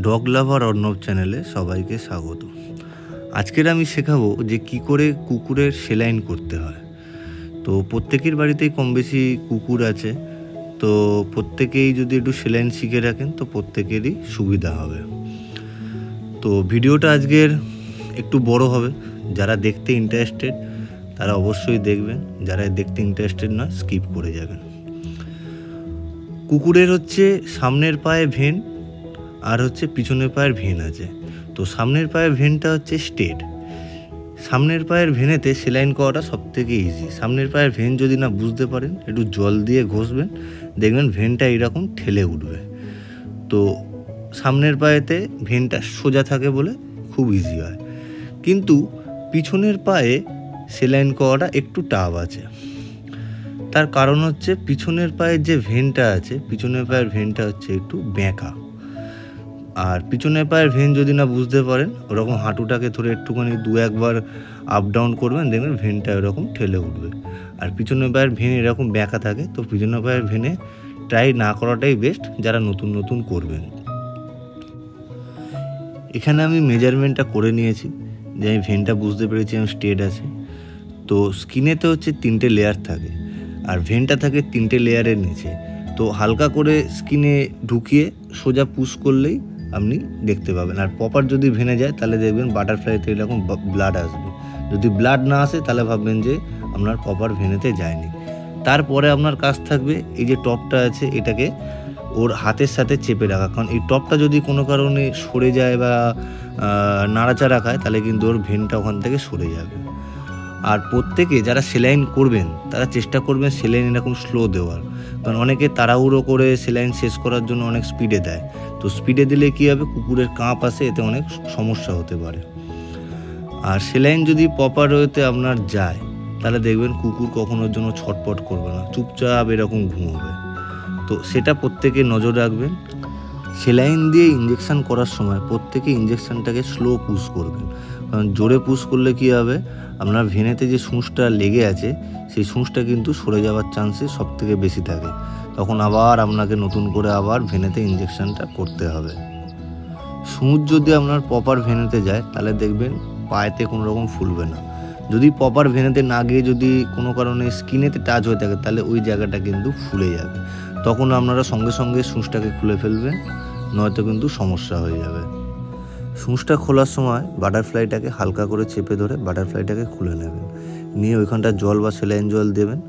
Dog লাভার অর্ণব চ্যানেলে সবাইকে স্বাগত। আজকের আমি শেখাবো যে কি করে কুকুরের সেলাইন করতে হয়। তো প্রত্যেকের বাড়িতেই কম বেশি কুকুর আছে, তো প্রত্যেকেই যদি একটু সেলাইন শিখে রাখেন তো প্রত্যেকেরই সুবিধা হবে। তো ভিডিওটা আজকের একটু বড় হবে, যারা দেখতে ইন্টারেস্টেড তারা অবশ্যই দেখবেন, যারা দেখতে ইন্টারেস্টেড নয় স্কিপ করে যাবেন। কুকুরের হচ্ছে সামনের পায়ে ভেন আর হচ্ছে পিছনের পায়ের ভেন আছে। তো সামনের পায়ের ভেনটা হচ্ছে স্ট্রেট। সামনের পায়ের ভেনেতে সেলাইন করাটা সবথেকে ইজি। সামনের পায়ের ভেন যদি না বুঝতে পারেন, একটু জল দিয়ে ঘষবেন, দেখবেন ভেনটা এরকম ঠেলে উঠবে। তো সামনের পায়েতে ভেনটা সোজা থাকে বলে খুব ইজি হয়, কিন্তু পিছনের পায়ে সেলাইন করাটা একটু টাফ আছে। তার কারণ হচ্ছে পিছনের পায়ের যে ভেনটা আছে, পিছনের পায়ের ভেনটা হচ্ছে একটু বেঁকা। আর পিছনের পায়ের ভেন যদি না বুঝতে পারেন, ওরকম হাঁটুটাকে ধরে একটুখানি দু একবার আপ ডাউন করবেন, দেখবেন ভেনটা এরকম ঠেলে উঠবে। আর পিছনের পায়ের ভেন এরকম বেঁকা থাকে, তো পিছনের পায়ের ভেনে ট্রাই না করাটাই বেস্ট যারা নতুন নতুন করবেন। এখানে আমি মেজারমেন্টটা করে নিয়েছি, যে আমি ভেনটা বুঝতে পেরেছি আমি স্ট্রেট আছে। তো স্কিনেতে হচ্ছে 3টে লেয়ার থাকে, আর ভেনটা থাকে 3টে লেয়ারের নিচে। তো হালকা করে স্কিনে ঢুকিয়ে সোজা পুশ করলেই আপনি দেখতে পাবেন। আর প্রপার যদি ভেনে যায় তাহলে দেখবেন বাটারফ্লাইতে এরকম ব্লাড আসবে। যদি ব্লাড না আসে তাহলে ভাববেন যে আপনার প্রপার ভেনেতে যায়নি। তারপরে আপনার কাজ থাকবে এই যে টপটা আছে, এটাকে ওর হাতের সাথে চেপে রাখা। কারণ এই টপটা যদি কোনো কারণে সরে যায় বা নাড়াচাড়া খায়, তাহলে কিন্তু ওর ভেনটা ওখান থেকে সরে যাবে। আর প্রত্যেকে যারা সেলাইন করবেন তারা চেষ্টা করবেন সেলাইন এরকম স্লো দেওয়ার। কারণ অনেকে তাড়াহুড়ো করে সেলাইন শেষ করার জন্য অনেক স্পিডে দেয়। তো স্পিডে দিলে কী হবে, কুকুরের কাঁপ আসে, এতে অনেক সমস্যা হতে পারে। আর সেলাইন যদি প্রপার ওয়েতে আপনার যায়, তাহলে দেখবেন কুকুর কখনোর জন্য ছটপট করবে না, চুপচাপ এরকম ঘুমোবে। তো সেটা প্রত্যেকে নজর রাখবেন। সেলাইন দিয়ে ইঞ্জেকশান করার সময় প্রত্যেকে ইঞ্জেকশানটাকে স্লো পুশ করবেন। কারণ জোরে পুশ করলে কী হবে, আপনার ভেনেতে যে সূঁচটা লেগে আছে সেই সূঁচটা কিন্তু সরে যাওয়ার চান্সেস সবথেকে বেশি থাকে। তখন আবার আপনাকে নতুন করে আবার ভেনেতে ইঞ্জেকশানটা করতে হবে। সূঁচ যদি আপনার প্রপার ভেনেতে যায় তাহলে দেখবেন পায়েতে কোনো রকম ফুলবে না। যদি প্রপার ভেনেতে না গিয়ে যদি কোনো কারণে স্কিনেতে টাচ হয়ে থাকে, তাহলে ওই জায়গাটা কিন্তু ফুলে যাবে। তখন আপনারা সঙ্গে সঙ্গে সূঁচটাকে খুলে ফেলবেন, নয়তো কিন্তু সমস্যা হয়ে যাবে। সূঁচটা খোলার সময় বাটারফ্লাইটাকে হালকা করে চেপে ধরে বাটারফ্লাইটাকে খুলে নেবেন, নিয়ে ওইখানটা জল বা সেলাইন জল দেবেন।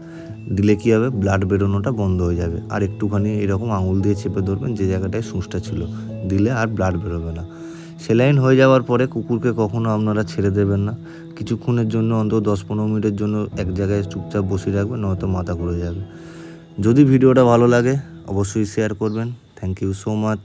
দিলে কী হবে, ব্লাড বেরোনোটা বন্ধ হয়ে যাবে। আর একটুখানি এরকম আঙুল দিয়ে চেপে ধরবেন যে জায়গাটায় সূঁচটা ছিল, দিলে আর ব্লাড বেরোবে না। সেলাইন হয়ে যাওয়ার পরে কুকুরকে কখনও আপনারা ছেড়ে দেবেন না। কিছুক্ষণের জন্য, অন্তত 10-15 মিনিটের জন্য এক জায়গায় চুপচাপ বসিয়ে রাখবেন, নয়তো মাথা ঘুরে যাবে। যদি ভিডিওটা ভালো লাগে অবশ্যই শেয়ার করবেন। Thank you so much.